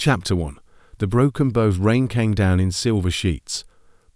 Chapter 1. The broken bow's rain came down in silver sheets,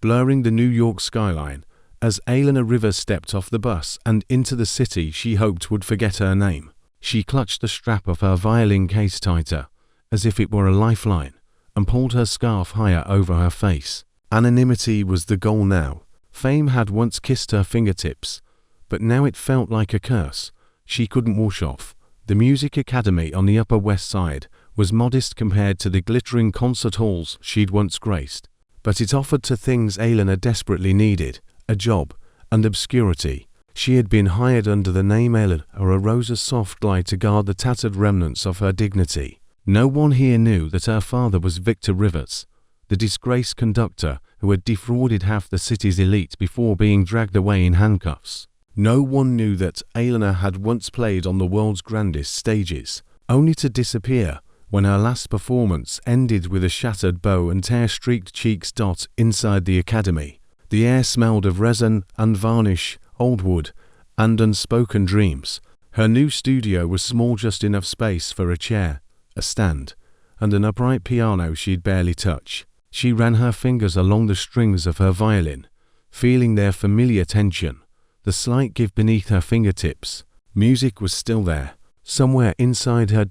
blurring the New York skyline, as Elena Rivers stepped off the bus and into the city she hoped would forget her name. She clutched the strap of her violin case tighter, as if it were a lifeline, and pulled her scarf higher over her face. Anonymity was the goal now. Fame had once kissed her fingertips, but now it felt like a curse she couldn't wash off. The Music Academy on the Upper West Side was modest compared to the glittering concert halls she'd once graced, but it offered two things Elena desperately needed: a job and obscurity. She had been hired under the name Elena Rosa's soft light to guard the tattered remnants of her dignity. No one here knew that her father was Victor Rivers, the disgraced conductor who had defrauded half the city's elite before being dragged away in handcuffs. No one knew that Elena had once played on the world's grandest stages, only to disappear when her last performance ended with a shattered bow and tear-streaked cheeks. Inside the academy, the air smelled of resin and varnish, old wood, and unspoken dreams. Her new studio was small, just enough space for a chair, a stand, and an upright piano she'd barely touch. She ran her fingers along the strings of her violin, feeling their familiar tension, the slight give beneath her fingertips. Music was still there, somewhere inside her.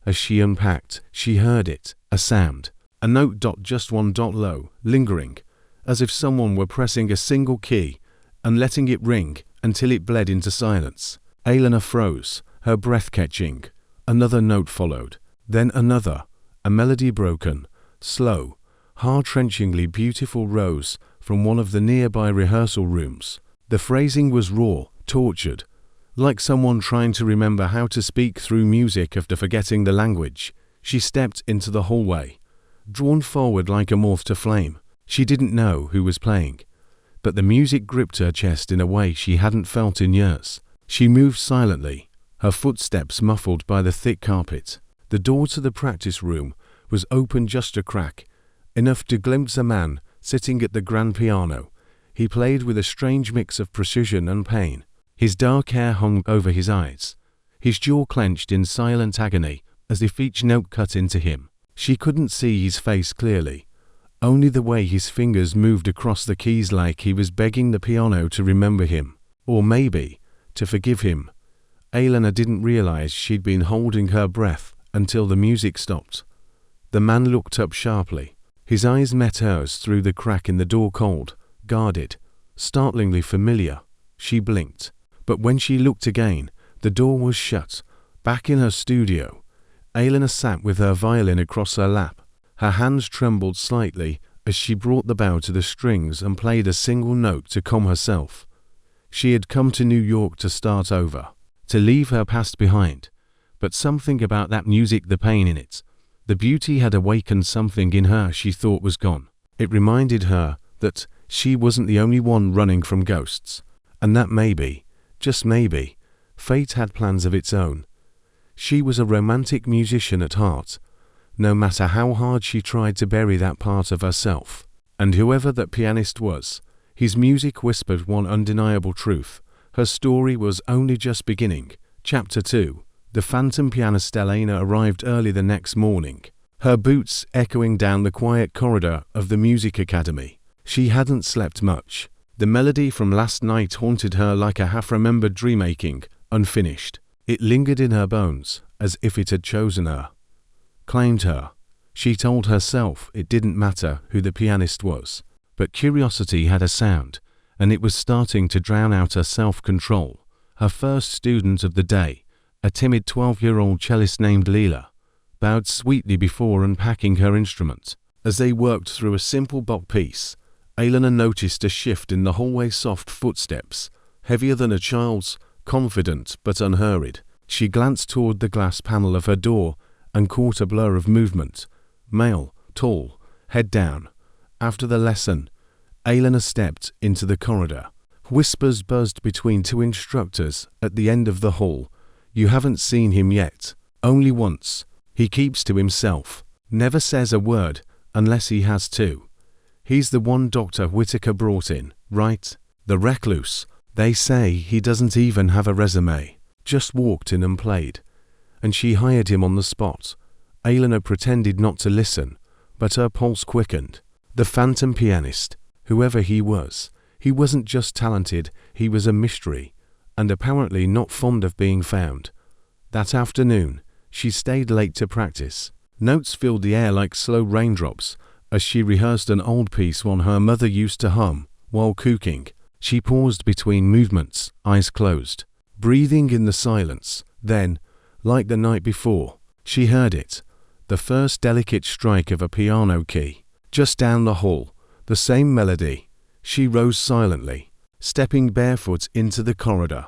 As she unpacked, she heard it, a sound, a note. Just one. Low, lingering, as if someone were pressing a single key and letting it ring until it bled into silence. Elena froze, her breath catching. Another note followed, then another. A melody, broken, slow, heart-wrenchingly beautiful, rose from one of the nearby rehearsal rooms. The phrasing was raw, tortured, like someone trying to remember how to speak through music after forgetting the language. She stepped into the hallway, drawn forward like a moth to flame. She didn't know who was playing, but the music gripped her chest in a way she hadn't felt in years. She moved silently, her footsteps muffled by the thick carpet. The door to the practice room was open just a crack, enough to glimpse a man sitting at the grand piano. He played with a strange mix of precision and pain. His dark hair hung over his eyes, his jaw clenched in silent agony as if each note cut into him. She couldn't see his face clearly, only the way his fingers moved across the keys, like he was begging the piano to remember him, or maybe to forgive him. Elena didn't realize she'd been holding her breath until the music stopped. The man looked up sharply. His eyes met hers through the crack in the door, cold, guarded, startlingly familiar. She blinked, but when she looked again, the door was shut. Back in her studio, Elena sat with her violin across her lap. Her hands trembled slightly as she brought the bow to the strings and played a single note to calm herself. She had come to New York to start over, to leave her past behind, but something about that music, the pain in it, the beauty, had awakened something in her she thought was gone. It reminded her that she wasn't the only one running from ghosts, and that maybe, just maybe, fate had plans of its own. She was a romantic musician at heart, no matter how hard she tried to bury that part of herself. And whoever that pianist was, his music whispered one undeniable truth: her story was only just beginning. Chapter 2. The phantom pianist Elena arrived early the next morning, her boots echoing down the quiet corridor of the Music Academy. She hadn't slept much. The melody from last night haunted her like a half-remembered dream, aching, unfinished. It lingered in her bones, as if it had chosen her, claimed her. She told herself it didn't matter who the pianist was, but curiosity had a sound, and it was starting to drown out her self-control. Her first student of the day, a timid 12-year-old cellist named Leela, bowed sweetly before unpacking her instrument. As they worked through a simple Bach piece, Elena noticed a shift in the hallway. Soft footsteps, heavier than a child's, confident but unhurried. She glanced toward the glass panel of her door and caught a blur of movement. Male, tall, head down. After the lesson, Elena stepped into the corridor. Whispers buzzed between two instructors at the end of the hall. "You haven't seen him yet. Only once. He keeps to himself. Never says a word unless he has to. He's the one Dr. Whitaker brought in, right? The recluse. They say he doesn't even have a resume. Just walked in and played. And she hired him on the spot. Elena pretended not to listen, but her pulse quickened. The phantom pianist, whoever he wasn't just talented, he was a mystery, and apparently not fond of being found. That afternoon, she stayed late to practice. Notes filled the air like slow raindrops as she rehearsed an old piece one her mother used to hum while cooking. She paused between movements, eyes closed, breathing in the silence. Then, like the night before, she heard it, the first delicate strike of a piano key. Just down the hall, the same melody. She rose silently, stepping barefoot into the corridor.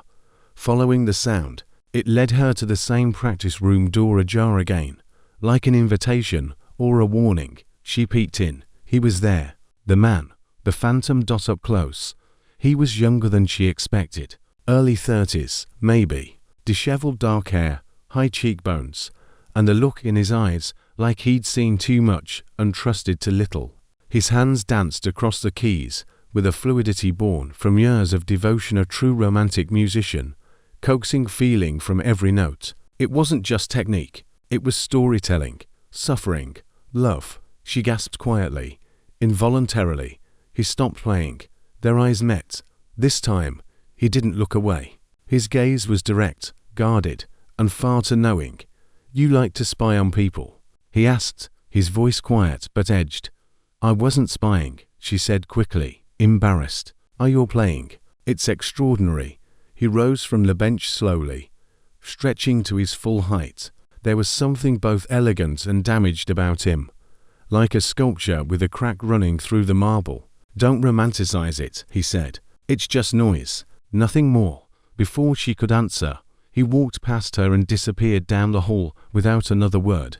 Following the sound, it led her to the same practice room door ajar again. Like an invitation or a warning, she peeked in. He was there, the man, the phantom. Up close. He was younger than she expected. Early 30s, maybe. Disheveled dark hair, high cheekbones, and a look in his eyes like he'd seen too much and trusted too little. His hands danced across the keys with a fluidity born from years of devotion, a true romantic musician, coaxing feeling from every note. It wasn't just technique, it was storytelling, suffering, love. She gasped quietly, involuntarily. He stopped playing. Their eyes met. This time, he didn't look away. His gaze was direct, guarded, and far too knowing. "You like to spy on people?" he asked, his voice quiet but edged. "I wasn't spying," she said quickly, embarrassed. "Are you playing? It's extraordinary." He rose from the bench slowly, stretching to his full height. There was something both elegant and damaged about him, like a sculpture with a crack running through the marble. "Don't romanticize it," he said. "It's just noise, nothing more." Before she could answer, he walked past her and disappeared down the hall without another word.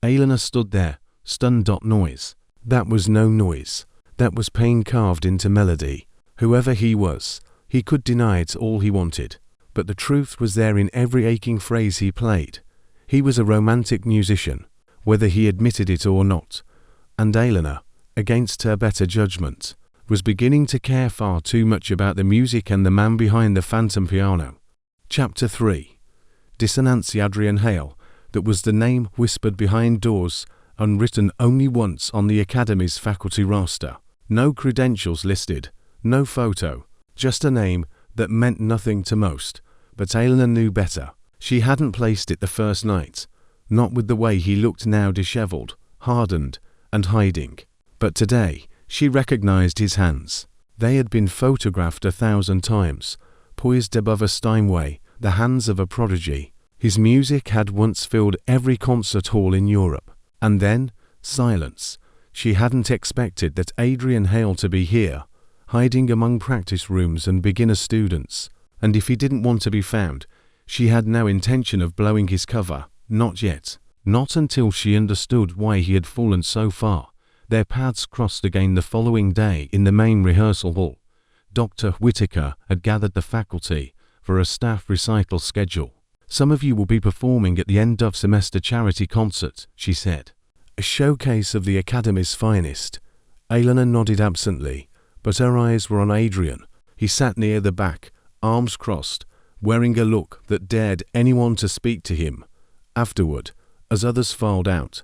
Elena stood there, stunned. Noise. That was no noise. That was pain carved into melody. Whoever he was, he could deny it all he wanted, but the truth was there in every aching phrase he played. He was a romantic musician, whether he admitted it or not, and Elena, against her better judgment, was beginning to care far too much about the music and the man behind the phantom piano. Chapter 3. Dissonance. 𝐟𝐸𝐿, that was the name whispered behind doors and written only once on the Academy's faculty roster. No credentials listed, no photo, just a name that meant nothing to most. But Elena knew better. She hadn't placed it the first night, not with the way he looked now, disheveled, hardened, and hiding. But today, she recognized his hands. They had been photographed 1,000 times, poised above a Steinway, the hands of a prodigy. His music had once filled every concert hall in Europe. And then, silence. She hadn't expected that 𝐟𝐸𝐿 to be here, hiding among practice rooms and beginner students. And if he didn't want to be found, she had no intention of blowing his cover. Not yet. Not until she understood why he had fallen so far. Their paths crossed again the following day in the main rehearsal hall. Dr. Whittaker had gathered the faculty for a staff recital schedule. "Some of you will be performing at the end of semester charity concert," she said. "A showcase of the Academy's finest." Elena nodded absently, but her eyes were on Adrian. He sat near the back, arms crossed, wearing a look that dared anyone to speak to him. Afterward, as others filed out,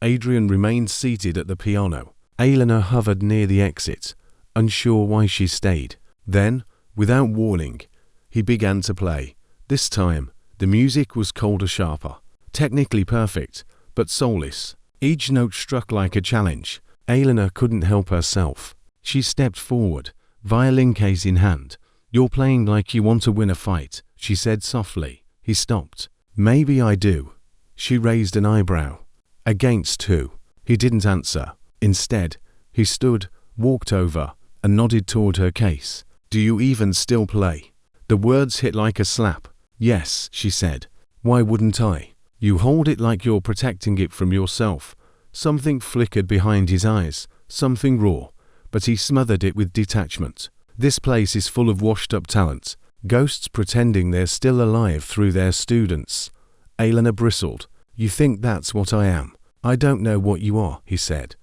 Adrian remained seated at the piano. Elena hovered near the exit, unsure why she stayed. Then, without warning, he began to play. This time, the music was colder, sharper, technically perfect, but soulless. Each note struck like a challenge. Elena couldn't help herself. She stepped forward, violin case in hand. "You're playing like you want to win a fight," she said softly. He stopped. "Maybe I do." She raised an eyebrow. "Against who?" He didn't answer. Instead, he stood, walked over, and nodded toward her case. "Do you even still play?" The words hit like a slap. "Yes," she said. "Why wouldn't I?" "You hold it like you're protecting it from yourself." Something flickered behind his eyes, something raw, but he smothered it with detachment. "This place is full of washed-up talent, ghosts pretending they're still alive through their students." Elena bristled. "You think that's what I am?" "I don't know what you are," he said,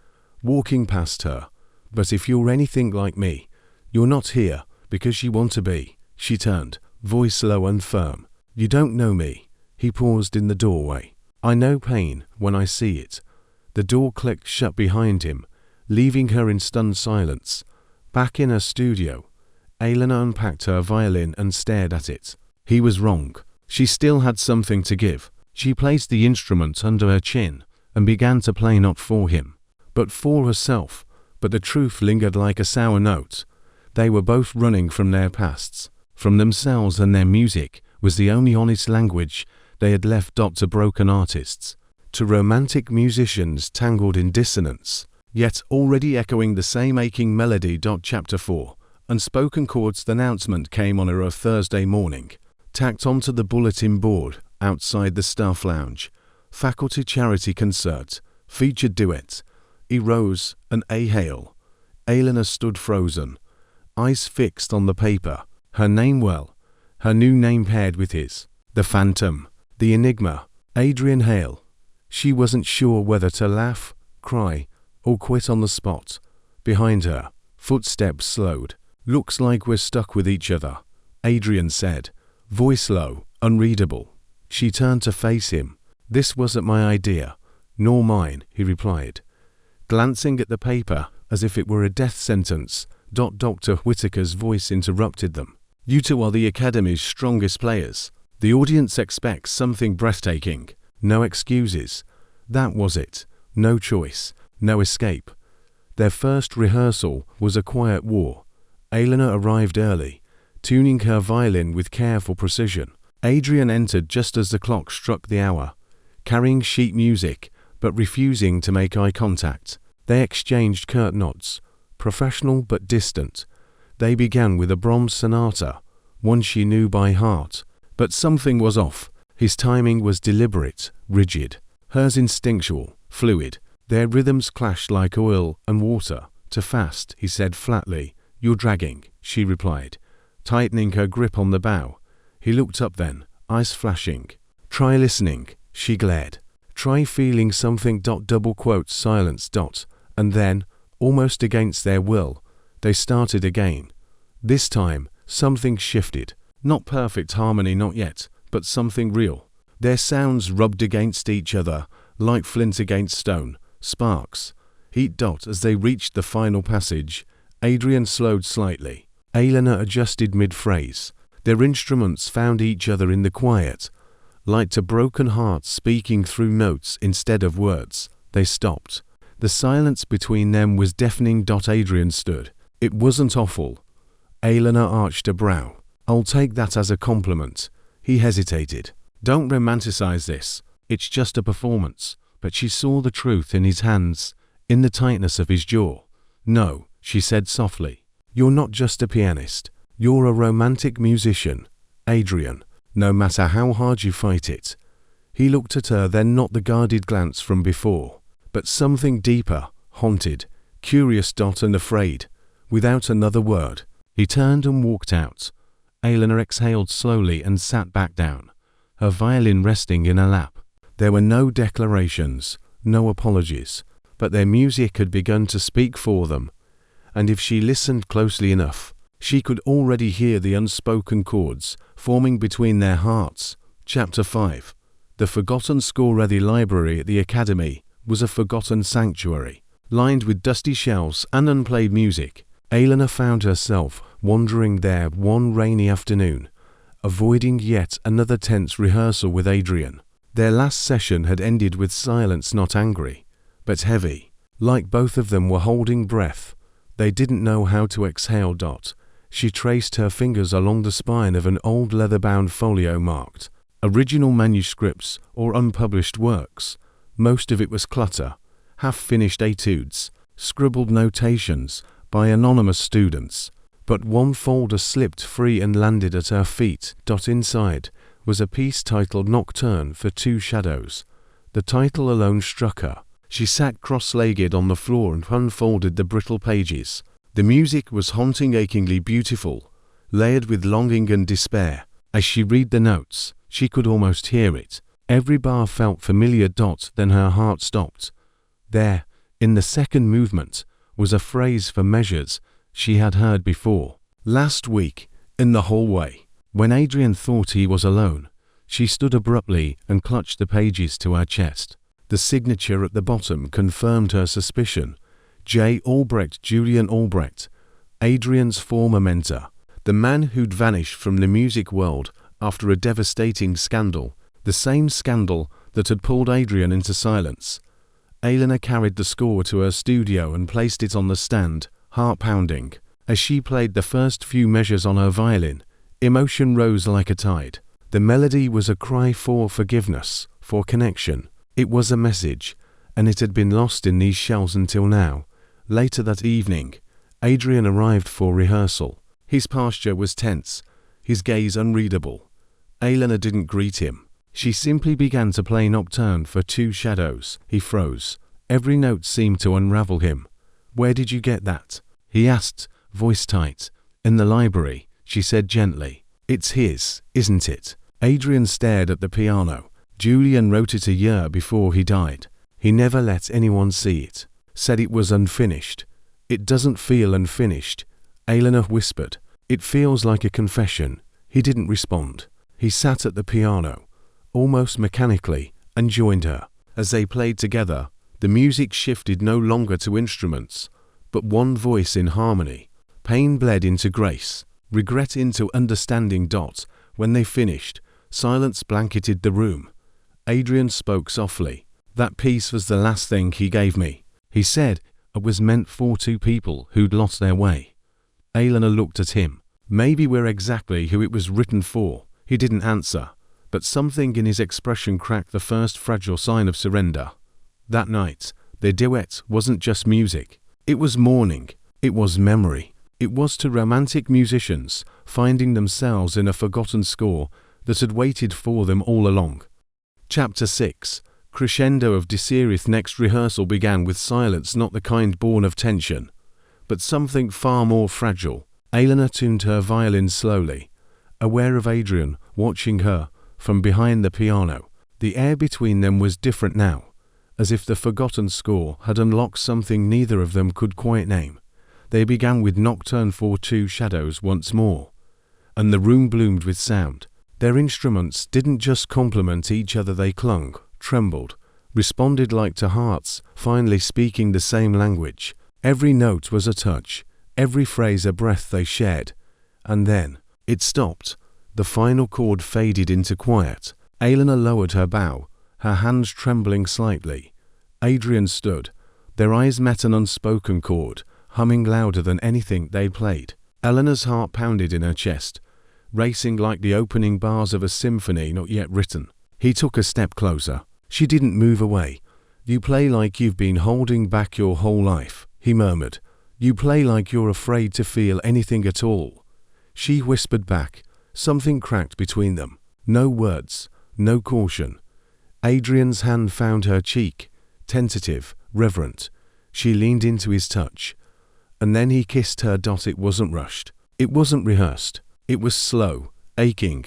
walking past her. "But if you're anything like me, you're not here because you want to be." She turned, voice low and firm. "You don't know me." He paused in the doorway. I know pain when I see it. The door clicked shut behind him, leaving her in stunned silence. Back in her studio, Elena unpacked her violin and stared at it. He was wrong. She still had something to give. She placed the instrument under her chin and began to play, not for him, but for herself. But the truth lingered like a sour note. They were both running from their pasts, from themselves, and their music was the only honest language they had left. To broken artists, to romantic musicians tangled in dissonance, yet already echoing the same aching melody. Chapter 4. Unspoken chords. The announcement came on a Thursday morning, tacked onto the bulletin board outside the staff lounge. Faculty charity concert, featured duet, 𝐸 and 𝐸. Elena stood frozen, eyes fixed on the paper. Her name, well, her new name paired with his. The phantom, the enigma, 𝐸𝐵𝐿. She wasn't sure whether to laugh, cry, or quit on the spot. Behind her, footsteps slowed. Looks like we're stuck with each other, Adrian said, voice low, unreadable. She turned to face him. This wasn't my idea, nor mine, he replied, glancing at the paper as if it were a death sentence. Dr. Whitaker's voice interrupted them. You two are the Academy's strongest players. The audience expects something breathtaking. No excuses. That was it. No choice. No escape. Their first rehearsal was a quiet war. Elena arrived early, tuning her violin with careful precision. Adrian entered just as the clock struck the hour, carrying sheet music, but refusing to make eye contact. They exchanged curt nods, professional but distant. They began with a Brahms sonata, one she knew by heart. But something was off. His timing was deliberate, rigid. Hers instinctual, fluid. Their rhythms clashed like oil and water. Too fast, he said flatly. You're dragging, she replied, tightening her grip on the bow. He looked up then, eyes flashing. Try listening, she glared. Try feeling something. Double quotes, silence. And then, almost against their will, they started again. This time, something shifted. Not perfect harmony, not yet, but something real. Their sounds rubbed against each other, like flint against stone, sparks, heat. As they reached the final passage, Adrian slowed slightly. Elena adjusted mid-phrase. Their instruments found each other in the quiet, like two broken hearts speaking through notes instead of words. They stopped. The silence between them was deafening. Adrian stood. It wasn't awful. Elena arched a brow. I'll take that as a compliment. He hesitated. Don't romanticize this. It's just a performance. But she saw the truth in his hands, in the tightness of his jaw. No, she said softly. You're not just a pianist. You're a romantic musician, Adrian, no matter how hard you fight it. He looked at her then, not the guarded glance from before, but something deeper, haunted, curious. And afraid. Without another word, he turned and walked out. Elena exhaled slowly and sat back down, her violin resting in her lap. There were no declarations, no apologies, but their music had begun to speak for them, and if she listened closely enough, she could already hear the unspoken chords forming between their hearts. Chapter 5. The forgotten score. The library at the Academy was a forgotten sanctuary, lined with dusty shelves and unplayed music. Elena found herself wandering there one rainy afternoon, avoiding yet another tense rehearsal with Adrian. Their last session had ended with silence, not angry, but heavy, like both of them were holding breath. They didn't know how to exhale. She traced her fingers along the spine of an old leather-bound folio marked original manuscripts or unpublished works. Most of it was clutter, half-finished etudes, scribbled notations by anonymous students. But one folder slipped free and landed at her feet. Inside was a piece titled Nocturne for Two Shadows. The title alone struck her. She sat cross-legged on the floor and unfolded the brittle pages. The music was haunting, achingly beautiful, layered with longing and despair. As she read the notes, she could almost hear it. Every bar felt familiar. Then her heart stopped. There, in the second movement, was a phrase for measures she had heard before. Last week, in the hallway, when Adrian thought he was alone, She stood abruptly and clutched the pages to her chest. The signature at the bottom confirmed her suspicion. J. Albrecht, Julian Albrecht, Adrian's former mentor, the man who'd vanished from the music world after a devastating scandal, the same scandal that had pulled Adrian into silence. Elena carried the score to her studio and placed it on the stand, heart pounding. As she played the first few measures on her violin, emotion rose like a tide. The melody was a cry for forgiveness, for connection. It was a message, and it had been lost in these shells until now. Later that evening, Adrian arrived for rehearsal. His posture was tense, his gaze unreadable. Elena didn't greet him. She simply began to play Nocturne for Two Shadows. He froze. Every note seemed to unravel him. "Where did you get that?" he asked, voice tight. "In the library," she said gently. "It's his, isn't it?" Adrian stared at the piano. Julian wrote it a year before he died. He never let anyone see it. Said it was unfinished. "It doesn't feel unfinished," Elena whispered. "It feels like a confession." He didn't respond. He sat at the piano, almost mechanically, and joined her. As they played together, the music shifted no longer to instruments, but one voice in harmony. Pain bled into grace, regret into understanding. When they finished, silence blanketed the room. Adrian spoke softly. "That piece was the last thing he gave me," he said. "It was meant for two people who'd lost their way." Elena looked at him. "Maybe we're exactly who it was written for." He didn't answer, but something in his expression cracked the first fragile sign of surrender. That night, their duet wasn't just music. It was mourning. It was memory. It was to romantic musicians finding themselves in a forgotten score that had waited for them all along. Chapter 6. Crescendo of 𝐼𝐸𝐴𝐶. Next rehearsal began with silence, not the kind born of tension, but something far more fragile. Elena tuned her violin slowly, aware of Adrian watching her from behind the piano. The air between them was different now, as if the forgotten score had unlocked something neither of them could quite name. They began with Nocturne for Two Shadows once more, and the room bloomed with sound. Their instruments didn't just complement each other, they clung, trembled, responded like two hearts, finally speaking the same language. Every note was a touch, every phrase a breath they shared. And then, it stopped. The final chord faded into quiet. Elena lowered her bow, her hands trembling slightly. Adrian stood. Their eyes met, an unspoken chord, humming louder than anything they played. Elena's heart pounded in her chest, racing like the opening bars of a symphony not yet written. He took a step closer. She didn't move away. "You play like you've been holding back your whole life," he murmured. "You play like you're afraid to feel anything at all." She whispered back. Something cracked between them. No words, no caution. Adrian's hand found her cheek, tentative, reverent. She leaned into his touch. And then he kissed her. It wasn't rushed. It wasn't rehearsed. It was slow, aching,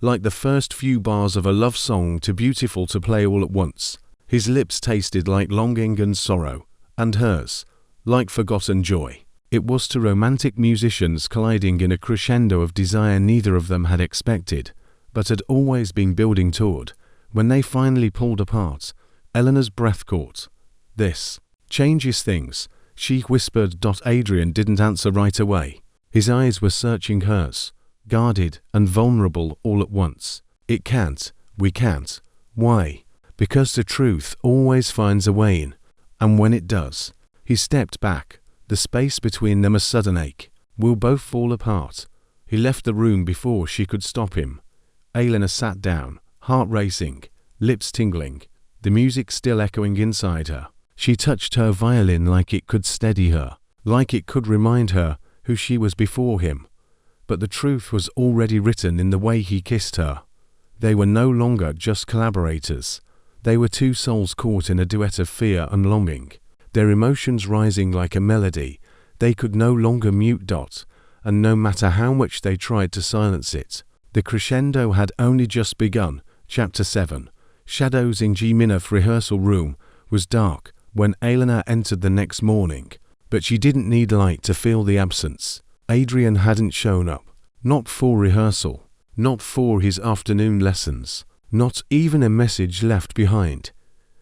like the first few bars of a love song, too beautiful to play all at once. His lips tasted like longing and sorrow, and hers, like forgotten joy. It was two romantic musicians colliding in a crescendo of desire neither of them had expected, but had always been building toward. When they finally pulled apart, Elena's breath caught. "This changes things," she whispered. Adrian didn't answer right away. His eyes were searching hers, guarded and vulnerable all at once. "It can't. We can't." "Why?" "Because the truth always finds a way in. And when it does." He stepped back, the space between them a sudden ache. "We'll both fall apart." He left the room before she could stop him. Elena sat down, heart racing, lips tingling, the music still echoing inside her. She touched her violin like it could steady her, like it could remind her who she was before him. But the truth was already written in the way he kissed her. They were no longer just collaborators. They were two souls caught in a duet of fear and longing, their emotions rising like a melody they could no longer mute. And no matter how much they tried to silence it, the crescendo had only just begun. Chapter 7. Shadows in 𝐬𝐸𝐴𝐶 rehearsal room was dark when Elena entered the next morning, but she didn't need light to feel the absence. Adrian hadn't shown up. Not for rehearsal. Not for his afternoon lessons. Not even a message left behind.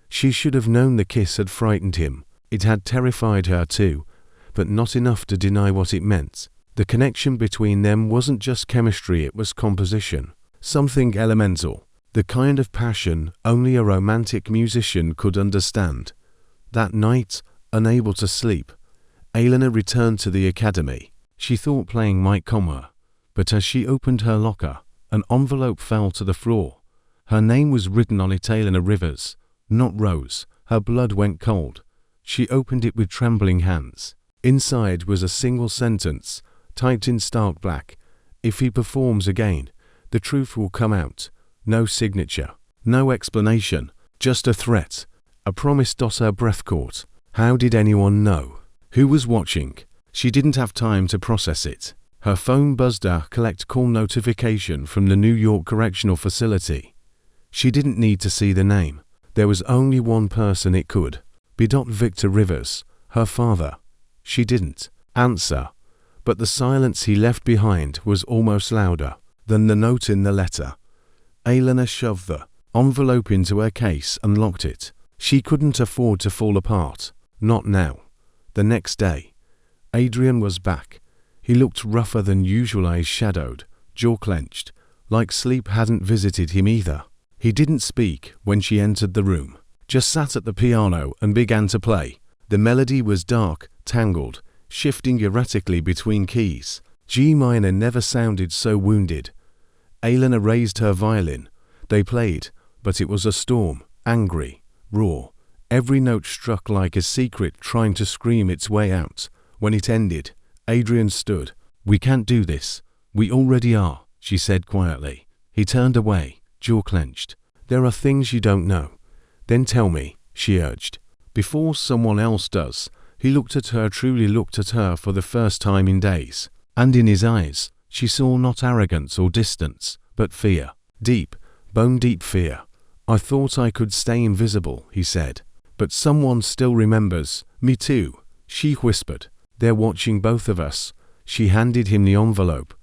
She should have known the kiss had frightened him. It had terrified her too, but not enough to deny what it meant. The connection between them wasn't just chemistry, it was composition. Something elemental. The kind of passion only a romantic musician could understand. That night, unable to sleep, Elena returned to the academy. She thought playing might calm her, but as she opened her locker, an envelope fell to the floor. Her name was written on it, Elena Rivers, not Rose. Her blood went cold. She opened it with trembling hands. Inside was a single sentence, typed in stark black. If he performs again, the truth will come out. No signature, no explanation, just a threat, a promise. Her breath caught. How did anyone know? Who was watching? She didn't have time to process it. Her phone buzzed a collect call notification from the New York Correctional Facility. She didn't need to see the name. There was only one person it could be. Victor Rivers, her father. She didn't answer, but the silence he left behind was almost louder than the note in the letter. Elena shoved the envelope into her case and locked it. She couldn't afford to fall apart. Not now. The next day, Adrian was back. He looked rougher than usual, eyes shadowed, jaw clenched, like sleep hadn't visited him either. He didn't speak when she entered the room, just sat at the piano and began to play. The melody was dark, tangled, shifting erratically between keys. G minor never sounded so wounded. Elena raised her violin. They played, but it was a storm, angry, raw. Every note struck like a secret trying to scream its way out. When it ended, Adrian stood. "We can't do this. We already are," she said quietly. He turned away, jaw clenched. "There are things you don't know. Then tell me," she urged. "Before someone else does." He looked at her, truly looked at her for the first time in days. And in his eyes, she saw not arrogance or distance, but fear. Deep, bone-deep fear. "I thought I could stay invisible," he said. "But someone still remembers." "Me too," she whispered. "They're watching both of us." She handed him the envelope.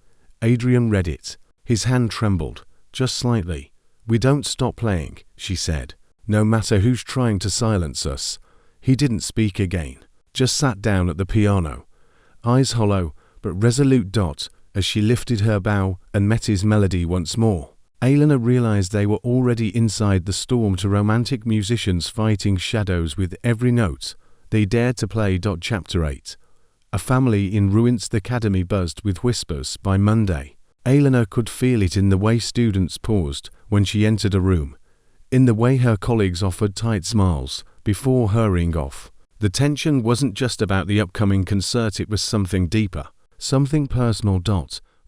Adrian read it. His hand trembled, just slightly. "We don't stop playing," she said, "no matter who's trying to silence us." He didn't speak again, just sat down at the piano, eyes hollow but resolute. As she lifted her bow and met his melody once more, Elena realized they were already inside the storm. To romantic musicians fighting shadows with every note they dared to play. Chapter 8. A family in ruins. The academy buzzed with whispers by Monday. Elena could feel it in the way students paused when she entered a room, in the way her colleagues offered tight smiles before hurrying off. The tension wasn't just about the upcoming concert, it was something deeper, something personal.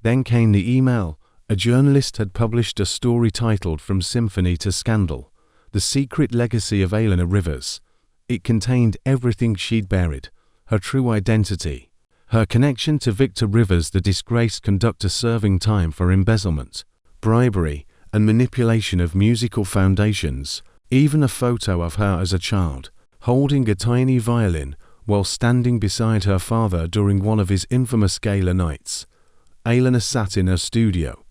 Then came the email. A journalist had published a story titled "From Symphony to Scandal: The Secret Legacy of Elena Rivers." It contained everything she'd buried, her true identity, her connection to Victor Rivers, the disgraced conductor serving time for embezzlement, bribery, and manipulation of musical foundations. Even a photo of her as a child, holding a tiny violin while standing beside her father during one of his infamous gala nights. Elena sat in her studio,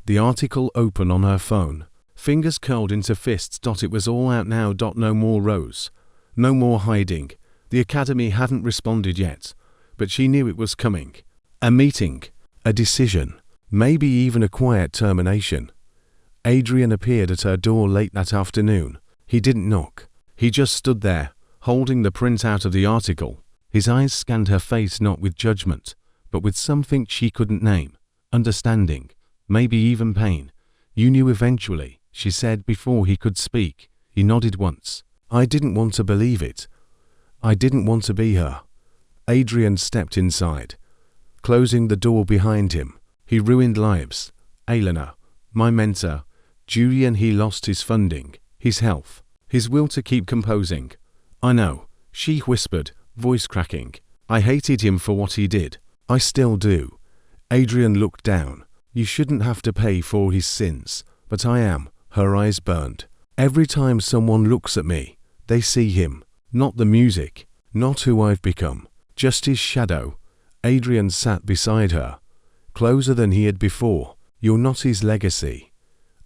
the article open on her phone, fingers curled into fists. It was all out now. No more Rose. No more hiding. The academy hadn't responded yet, but she knew it was coming. A meeting, a decision, maybe even a quiet termination. Adrian appeared at her door late that afternoon. He didn't knock. He just stood there, holding the printout of the article. His eyes scanned her face, not with judgment, but with something she couldn't name. Understanding, maybe even pain. "You knew eventually," she said before he could speak. He nodded once. "I didn't want to believe it. I didn't want to be her." Adrian stepped inside, closing the door behind him. "He ruined lives. Elena, my mentor, Julian, he lost his funding, his health, his will to keep composing." "I know," she whispered, voice cracking. "I hated him for what he did. I still do." Adrian looked down. "You shouldn't have to pay for his sins, but I am." Her eyes burned. "Every time someone looks at me, they see him, not the music, not who I've become, just his shadow." Adrian sat beside her, closer than he had before. You're not his legacy.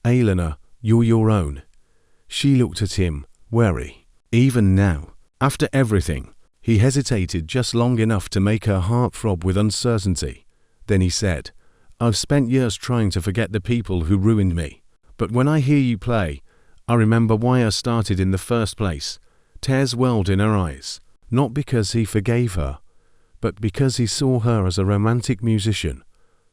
Elena, you're your own. She looked at him, wary. Even now, after everything, he hesitated just long enough to make her heart throb with uncertainty. Then he said, I've spent years trying to forget the people who ruined me. But when I hear you play, I remember why I started in the first place. Tears welled in her eyes, not because he forgave her, but because he saw her as a romantic musician,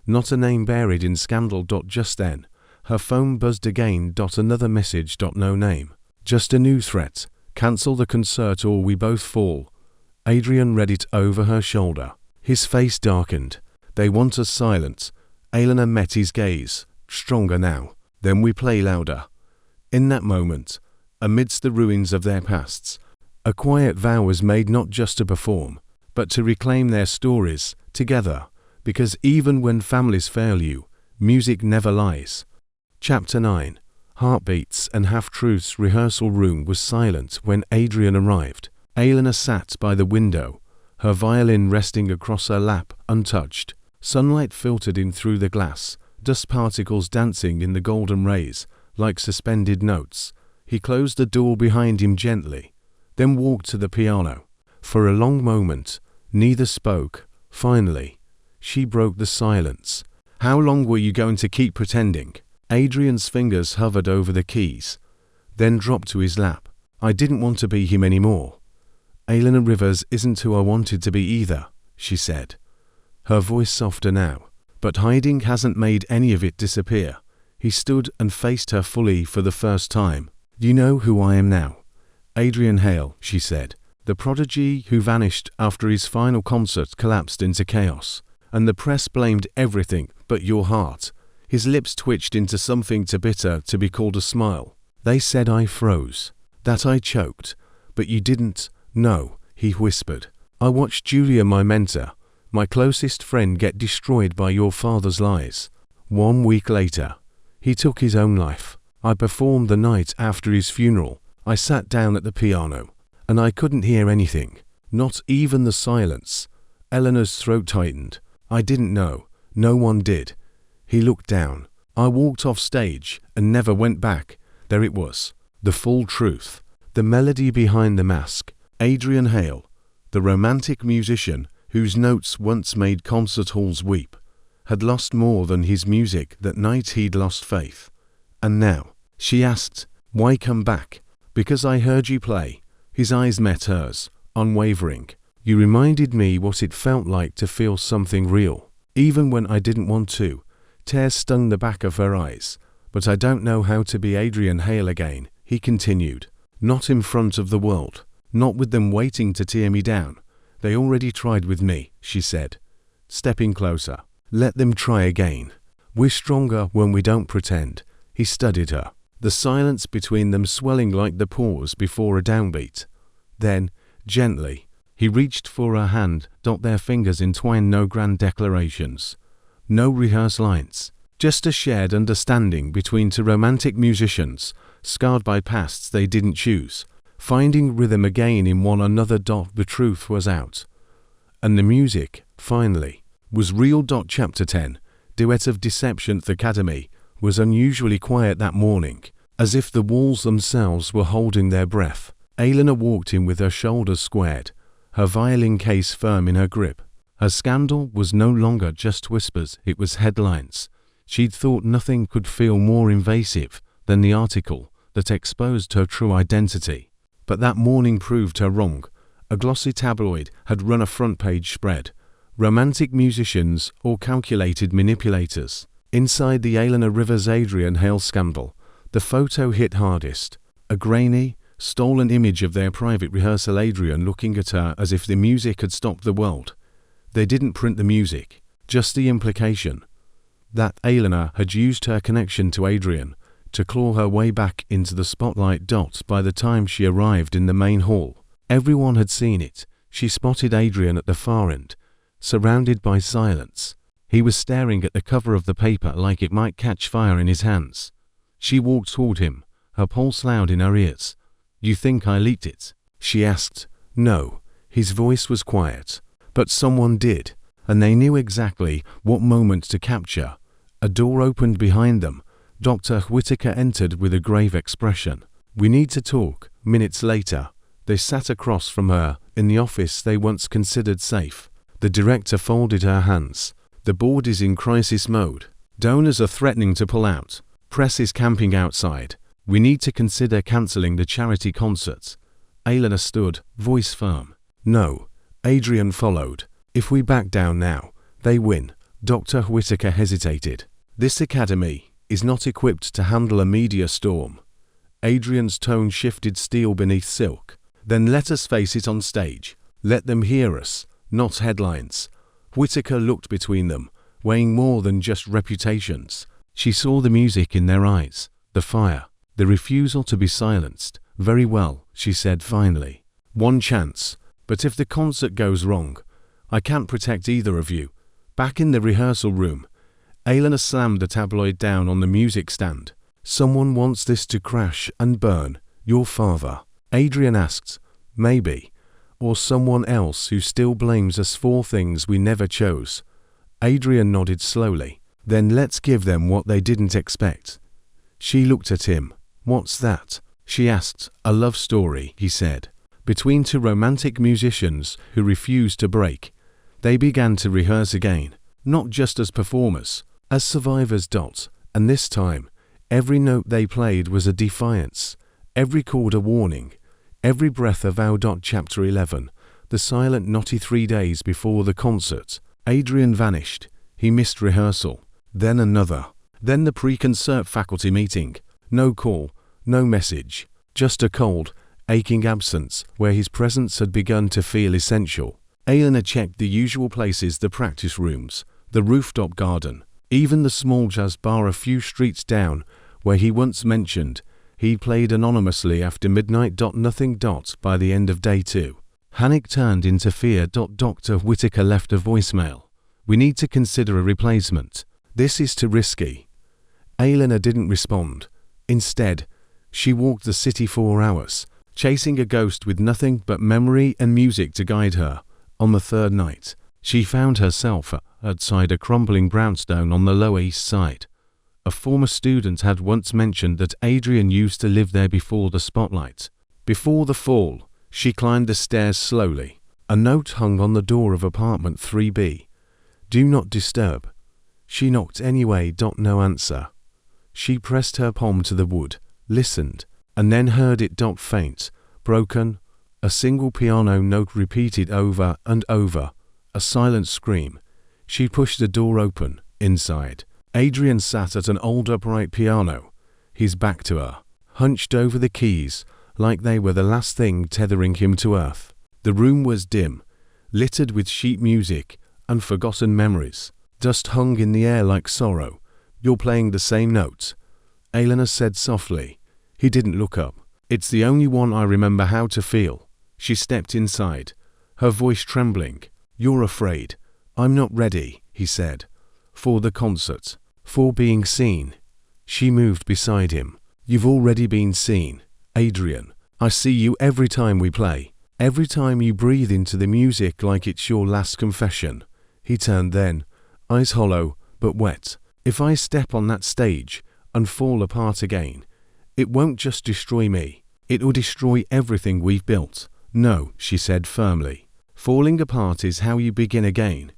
not a name buried in scandal. Just then, her phone buzzed again. Another message. No name. Just a new threat. Cancel the concert or we both fall. Adrian read it over her shoulder. His face darkened. They want us silent. Elena met his gaze. Stronger now. Then we play louder. In that moment, amidst the ruins of their pasts, a quiet vow was made, not just to perform, but to reclaim their stories together, because even when families fail you, music never lies. Chapter 9. Heartbeats and Half-Truths. Rehearsal room was silent when Adrian arrived. Elena sat by the window, her violin resting across her lap, untouched. Sunlight filtered in through the glass, dust particles dancing in the golden rays, like suspended notes. He closed the door behind him gently, then walked to the piano. For a long moment, neither spoke. Finally, she broke the silence. How long were you going to keep pretending? Adrian's fingers hovered over the keys, then dropped to his lap. I didn't want to be him anymore. Elena Rivers isn't who I wanted to be either, she said, her voice softer now. But hiding hasn't made any of it disappear. He stood and faced her fully for the first time. You know who I am now. Adrian Hale, she said, the prodigy who vanished after his final concert collapsed into chaos, and the press blamed everything but your heart. His lips twitched into something too bitter to be called a smile. They said I froze, that I choked, but you didn't. No, he whispered. I watched Julia, my mentor, my closest friend, get destroyed by your father's lies. 1 week later, he took his own life. I performed the night after his funeral. I sat down at the piano, and I couldn't hear anything, not even the silence. Eleanor's throat tightened. I didn't know. No one did. He looked down. I walked off stage and never went back. There it was, the full truth, the melody behind the mask. Adrian Hale, the romantic musician whose notes once made concert halls weep, had lost more than his music that night. He'd lost faith. And now, she asked, why come back? Because I heard you play. His eyes met hers, unwavering. You reminded me what it felt like to feel something real, even when I didn't want to. Tears stung the back of her eyes. But I don't know how to be Adrian Hale again, he continued. Not in front of the world. Not with them waiting to tear me down. They already tried with me, she said, stepping closer. Let them try again. We're stronger when we don't pretend. He studied her, the silence between them swelling like the pause before a downbeat. Then, gently, he reached for her hand. Their fingers entwined. No grand declarations, no rehearsed lines, just a shared understanding between two romantic musicians, scarred by pasts they didn't choose, finding rhythm again in one another. The truth was out, and the music, finally, was real. Chapter 10. Duet of Deception. The Academy was unusually quiet that morning, as if the walls themselves were holding their breath. Elena walked in with her shoulders squared, her violin case firm in her grip. Her scandal was no longer just whispers, it was headlines. She'd thought nothing could feel more invasive than the article that exposed her true identity. But that morning proved her wrong. A glossy tabloid had run a front-page spread. Romantic musicians or calculated manipulators. Inside the Elena Rivers Adrian Hale scandal, the photo hit hardest. A grainy, stolen image of their private rehearsal, Adrian looking at her as if the music had stopped the world. They didn't print the music, just the implication that Elena had used her connection to Adrian to claw her way back into the spotlight. By the time she arrived in the main hall, everyone had seen it. She spotted Adrian at the far end, surrounded by silence. He was staring at the cover of the paper like it might catch fire in his hands. She walked toward him, her pulse loud in her ears. You think I leaked it? She asked. No. His voice was quiet. But someone did, and they knew exactly what moment to capture. A door opened behind them. Dr. Whittaker entered with a grave expression. "We need to talk." Minutes later, they sat across from her in the office they once considered safe. The director folded her hands. "The board is in crisis mode. Donors are threatening to pull out. Press is camping outside. We need to consider cancelling the charity concerts." Elena stood, voice firm. "No." Adrian followed. "If we back down now, they win." Dr. Whittaker hesitated. "This academy is not equipped to handle a media storm." Adrian's tone shifted steel beneath silk. "Then let us face it on stage. Let them hear us, not headlines." Whittaker looked between them, weighing more than just reputations. She saw the music in their eyes, the fire, the refusal to be silenced. "Very well," she said finally. "One chance. But if the concert goes wrong, I can't protect either of you." Back in the rehearsal room, Elena slammed the tabloid down on the music stand. "Someone wants this to crash and burn. Your father," Adrian asked. "Maybe. Or someone else who still blames us for things we never chose." Adrian nodded slowly. "Then let's give them what they didn't expect." She looked at him. "What's that?" she asked. "A love story," he said, "between two romantic musicians who refused to break." They began to rehearse again, not just as performers, as survivors. And this time, every note they played was a defiance, every chord a warning, every breath a vow. Chapter 11. The silent knotty 3 days before the concert. Adrian vanished. He missed rehearsal. Then another. Then the pre-concert faculty meeting. No call, no message. Just a cold, aching absence where his presence had begun to feel essential. Elena checked the usual places: the practice rooms, the rooftop garden, even the small jazz bar a few streets down where he once mentioned he played anonymously after midnight. Nothing. By the end of day 2, panic turned into fear. Dr. Whittaker left a voicemail. "We need to consider a replacement. This is too risky." Elena didn't respond. Instead, she walked the city 4 hours, chasing a ghost with nothing but memory and music to guide her. On the 3rd night, she found herself outside a crumbling brownstone on the Lower East Side. A former student had once mentioned that Adrian used to live there before the spotlight. Before the fall, she climbed the stairs slowly. A note hung on the door of apartment 3B. "Do not disturb." She knocked anyway. No answer. She pressed her palm to the wood, listened, and then heard it. Faint, broken, a single piano note repeated over and over, a silent scream. She pushed the door open. Inside, Adrian sat at an old upright piano, his back to her, hunched over the keys like they were the last thing tethering him to earth. The room was dim, littered with sheet music and forgotten memories. Dust hung in the air like sorrow. "You're playing the same note," Elena said softly. He didn't look up. "It's the only one I remember how to feel." She stepped inside, her voice trembling. "You're afraid." "I'm not ready," he said. "For the concert. For being seen." She moved beside him. "You've already been seen, Adrian. I see you every time we play. Every time you breathe into the music like it's your last confession." He turned then, eyes hollow but wet. "If I step on that stage and fall apart again, it won't just destroy me. It will destroy everything we've built." "No," she said firmly. "Falling apart is how you begin again."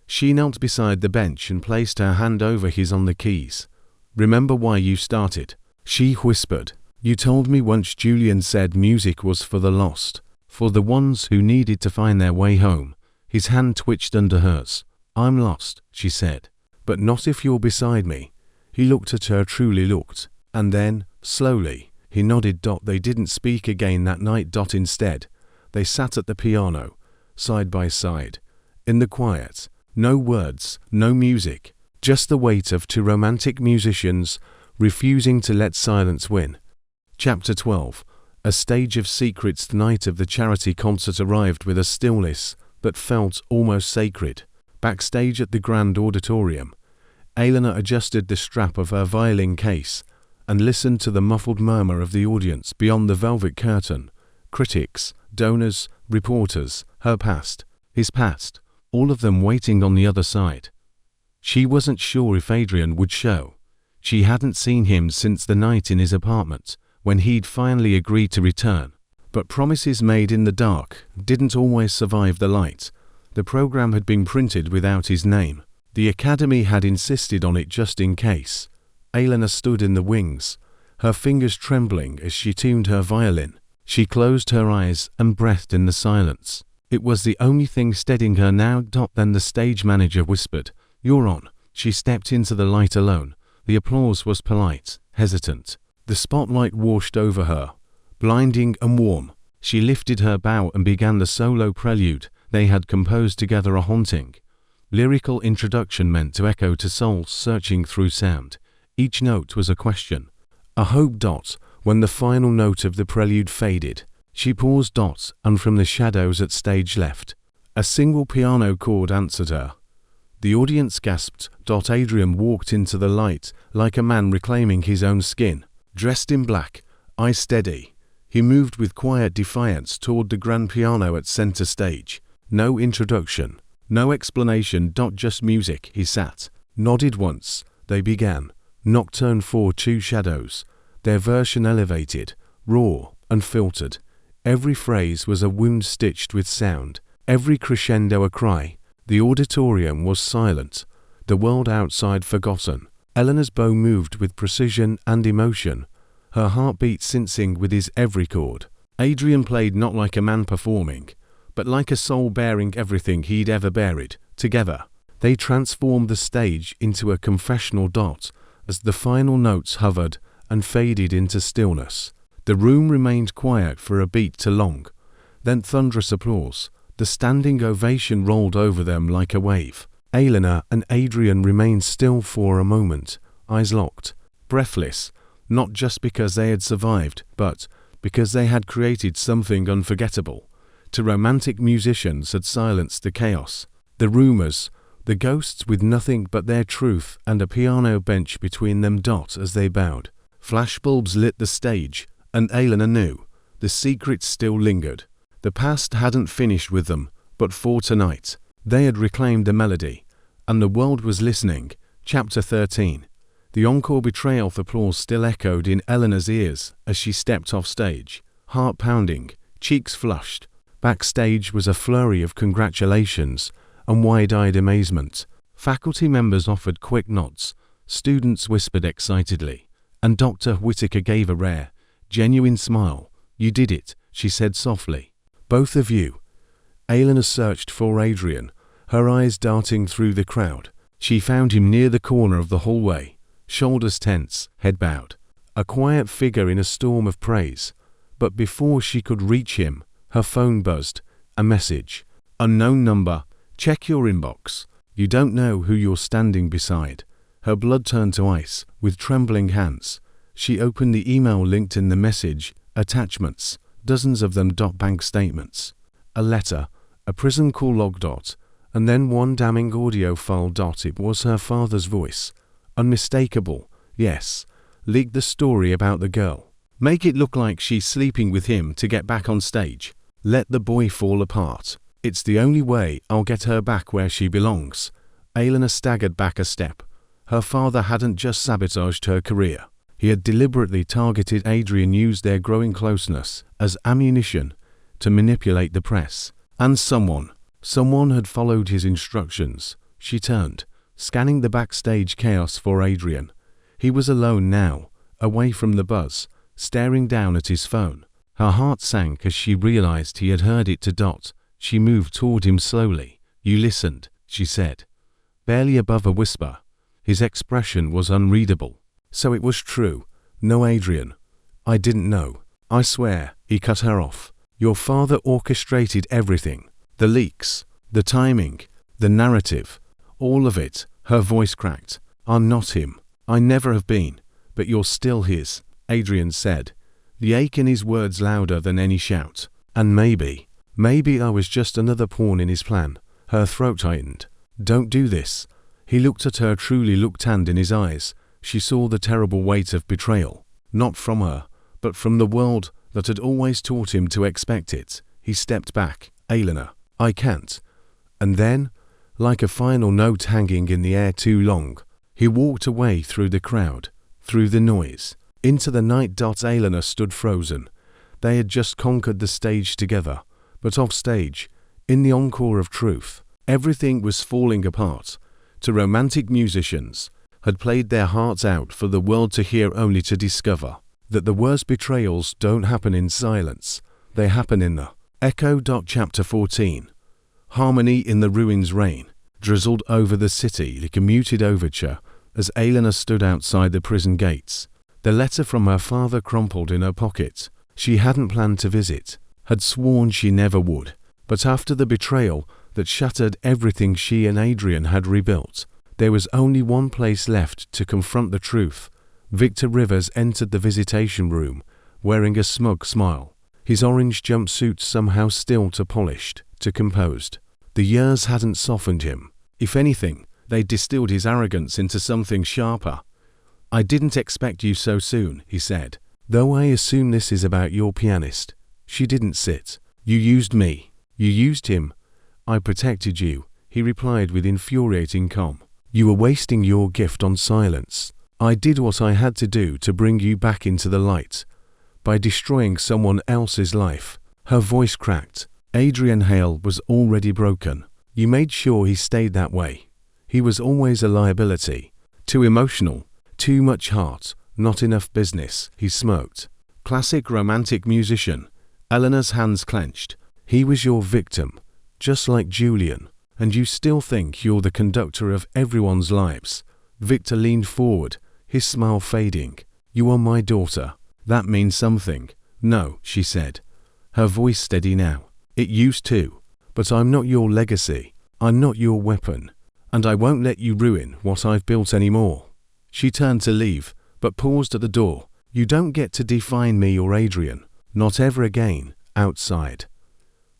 She knelt beside the bench and placed her hand over his on the keys. "Remember why you started?" She whispered. "You told me once Julian said music was for the lost, for the ones who needed to find their way home." His hand twitched under hers. "I'm lost," she said. "But not if you're beside me." He looked at her, truly looked. And then, slowly, he nodded. They didn't speak again that night. Instead, they sat at the piano, side by side, in the quiet. No words, no music, just the weight of two romantic musicians refusing to let silence win. Chapter 12. A stage of secrets. The night of the charity concert arrived with a stillness that felt almost sacred. Backstage at the Grand Auditorium, Elena adjusted the strap of her violin case and listened to the muffled murmur of the audience beyond the velvet curtain. Critics, donors, reporters, her past, his past, all of them waiting on the other side. She wasn't sure if Adrian would show. She hadn't seen him since the night in his apartment, when he'd finally agreed to return. But promises made in the dark didn't always survive the light. The program had been printed without his name. The academy had insisted on it just in case. Elena stood in the wings, her fingers trembling as she tuned her violin. She closed her eyes and breathed in the silence. It was the only thing steadying her now. Then the stage manager whispered, "You're on." She stepped into the light alone. The applause was polite, hesitant. The spotlight washed over her, blinding and warm. She lifted her bow and began the solo prelude they had composed together, a haunting, lyrical introduction meant to echo to souls searching through sound. Each note was a question, a hope. When the final note of the prelude faded, she paused. And from the shadows at stage left, a single piano chord answered her. The audience gasped. Adrian walked into the light like a man reclaiming his own skin. Dressed in black, eyes steady, he moved with quiet defiance toward the grand piano at center stage. No introduction, no explanation. Just music. He sat, nodded once. They began. Nocturne 4, Two Shadows. Their version elevated, raw, unfiltered. Every phrase was a wound stitched with sound, every crescendo a cry. The auditorium was silent, the world outside forgotten. Elena's bow moved with precision and emotion, her heartbeat syncing with his every chord. Adrian played not like a man performing, but like a soul bearing everything he'd ever buried. Together, they transformed the stage into a confessional. As the final notes hovered and faded into stillness, the room remained quiet for a beat too long. Then thunderous applause. The standing ovation rolled over them like a wave. Elena and Adrian remained still for a moment, eyes locked, breathless, not just because they had survived, but because they had created something unforgettable. Two romantic musicians had silenced the chaos, the rumors, the ghosts with nothing but their truth and a piano bench between them. As they bowed, flashbulbs lit the stage, and Elena knew the secret still lingered. The past hadn't finished with them, but for tonight, they had reclaimed the melody, and the world was listening. Chapter 13. The encore betrayal of applause still echoed in Elena's ears as she stepped off stage, heart pounding, cheeks flushed. Backstage was a flurry of congratulations and wide-eyed amazement. Faculty members offered quick nods, students whispered excitedly, and Dr. Whitaker gave a rare, genuine smile. "You did it," she said softly. "Both of you." Elena searched for Adrian, her eyes darting through the crowd. She found him near the corner of the hallway, shoulders tense, head bowed, a quiet figure in a storm of praise. But before she could reach him, her phone buzzed. A message. "Unknown number. Check your inbox. You don't know who you're standing beside." Her blood turned to ice. With trembling hands, she opened the email linked in the message. Attachments, dozens of them. Bank statements, a letter, a prison call log. And then one damning audio file. It was her father's voice, unmistakable. "Yes, leak the story about the girl. Make it look like she's sleeping with him to get back on stage. Let the boy fall apart. It's the only way I'll get her back where she belongs." Elena staggered back a step. Her father hadn't just sabotaged her career. He had deliberately targeted Adrian, used their growing closeness as ammunition to manipulate the press. And someone had followed his instructions. She turned, scanning the backstage chaos for Adrian. He was alone now, away from the buzz, staring down at his phone. Her heart sank as she realized he had heard it. She moved toward him slowly. "You listened," she said, barely above a whisper. His expression was unreadable. "So it was true. No, Adrian. I didn't know. I swear." He cut her off. "Your father orchestrated everything. The leaks, the timing, the narrative. All of it." Her voice cracked. "I'm not him. I never have been. But you're still his," Adrian said, the ache in his words louder than any shout. "And maybe I was just another pawn in his plan." Her throat tightened. "Don't do this." He looked at her, truly looked, and in his eyes she saw the terrible weight of betrayal. Not from her, but from the world that had always taught him to expect it. He stepped back. "Elena, I can't." And then, like a final note hanging in the air too long. He walked away through the crowd, through the noise, into the night. Elena stood frozen. They had just conquered the stage together, but off stage, in the encore of truth, everything was falling apart. Two romantic musicians had played their hearts out for the world to hear, only to discover that the worst betrayals don't happen in silence, they happen in the echo. Chapter 14. Harmony in the ruins. Rain drizzled over the city like a muted overture as Elena stood outside the prison gates. The letter from her father crumpled in her pocket. She hadn't planned to visit, had sworn she never would, but after the betrayal that shattered everything she and Adrian had rebuilt, there was only one place left to confront the truth. Victor Rivers entered the visitation room, wearing a smug smile, his orange jumpsuit somehow still too polished, too composed. The years hadn't softened him. If anything, they distilled his arrogance into something sharper. "I didn't expect you so soon," he said, "though I assume this is about your pianist." She didn't sit. "You used me. You used him. I protected you," he replied with infuriating calm. "You were wasting your gift on silence. I did what I had to do to bring you back into the light, by destroying someone else's life." Her voice cracked. Adrian Hale was already broken. "You made sure he stayed that way. He was always a liability. Too emotional, too much heart, not enough business," he smirked. Classic romantic musician. Elena's hands clenched. "He was your victim, just like Julian, and you still think you're the conductor of everyone's lives." Victor leaned forward, his smile fading. "You are my daughter. That means something." "No," she said, her voice steady now. "It used to. But I'm not your legacy. I'm not your weapon. And I won't let you ruin what I've built anymore." She turned to leave, but paused at the door. "You don't get to define me or Adrian. Not ever again." Outside,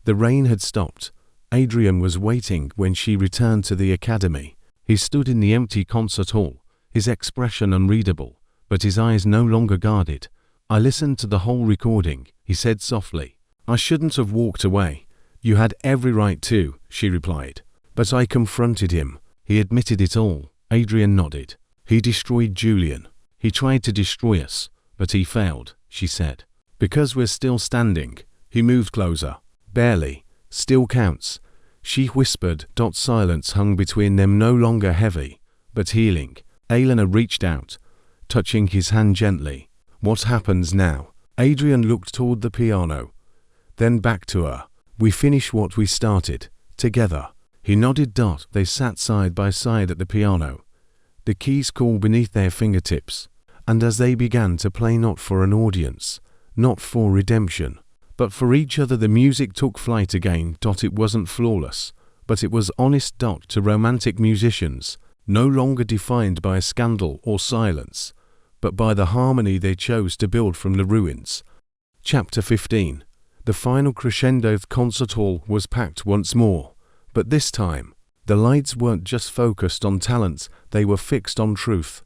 the rain had stopped. Adrian was waiting when she returned to the academy. He stood in the empty concert hall, his expression unreadable, but his eyes no longer guarded. "I listened to the whole recording," he said softly. "I shouldn't have walked away." "You had every right to," she replied. "But I confronted him. He admitted it all." Adrian nodded. "He destroyed Julian. He tried to destroy us, but he failed," she said. "Because we're still standing." He moved closer. "Barely. Still counts." She whispered. Silence hung between them, no longer heavy, but healing. Elena reached out, touching his hand gently. "What happens now?" Adrian looked toward the piano, then back to her. "We finish what we started, together." He nodded. They sat side by side at the piano, the keys cool beneath their fingertips, and as they began to play, not for an audience, not for redemption, but for each other, the music took flight again. It wasn't flawless, but it was honest. To romantic musicians, no longer defined by a scandal or silence, but by the harmony they chose to build from the ruins. Chapter 15. The final crescendo. The concert hall was packed once more, but this time, the lights weren't just focused on talent, they were fixed on truth.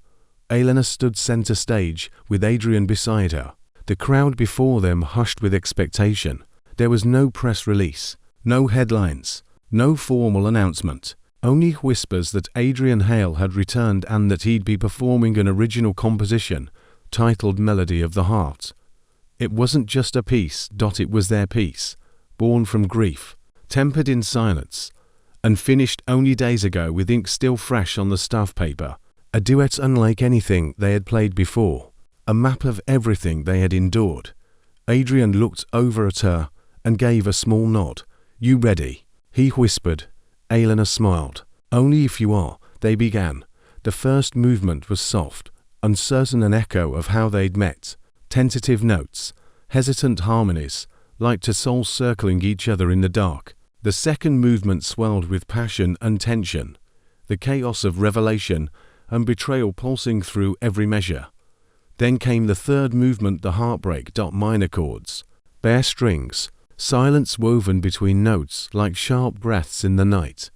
Elena stood center stage, with Adrian beside her. The crowd before them hushed with expectation. There was no press release, no headlines, no formal announcement, only whispers that Adrian Hale had returned and that he'd be performing an original composition, titled Melody of the Heart. It wasn't just a piece. It was their piece, born from grief, tempered in silence, and finished only days ago with ink still fresh on the staff paper. A duet unlike anything they had played before, a map of everything they had endured. Adrian looked over at her and gave a small nod. "You ready?" he whispered. Elena smiled. "Only if you are." They began. The first movement was soft, uncertain, an echo of how they'd met. Tentative notes, hesitant harmonies, like two souls circling each other in the dark. The second movement swelled with passion and tension, the chaos of revelation and betrayal pulsing through every measure. Then came the third movement, the heartbreak. Minor chords, bare strings, silence woven between notes like sharp breaths in the night.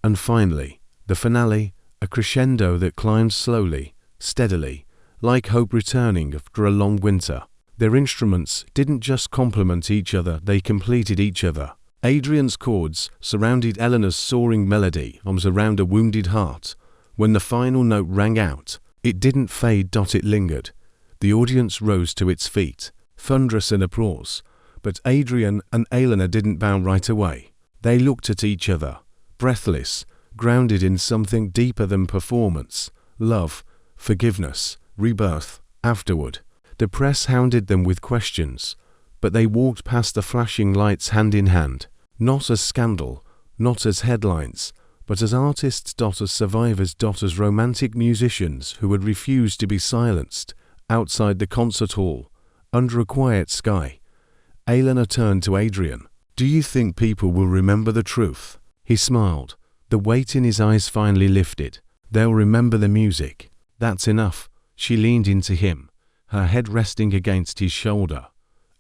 And finally, the finale, a crescendo that climbed slowly, steadily, like hope returning after a long winter. Their instruments didn't just complement each other, they completed each other. Adrian's chords surrounded Eleanor's soaring melody arms around a wounded heart. When the final note rang out, it didn't fade. It lingered. The audience rose to its feet, thunderous in applause. But Adrian and Elena didn't bow right away. They looked at each other, breathless, grounded in something deeper than performance, love, forgiveness, rebirth. Afterward, the press hounded them with questions, but they walked past the flashing lights hand in hand, not as scandal, not as headlines, but as artists. As survivors. As romantic musicians who had refused to be silenced, outside the concert hall, under a quiet sky. Elena turned to Adrian. "Do you think people will remember the truth?" He smiled. The weight in his eyes finally lifted. "They'll remember the music. That's enough." She leaned into him, her head resting against his shoulder.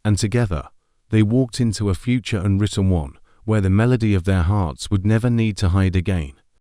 And together, they walked into a future unwritten one, where the melody of their hearts would never need to hide again.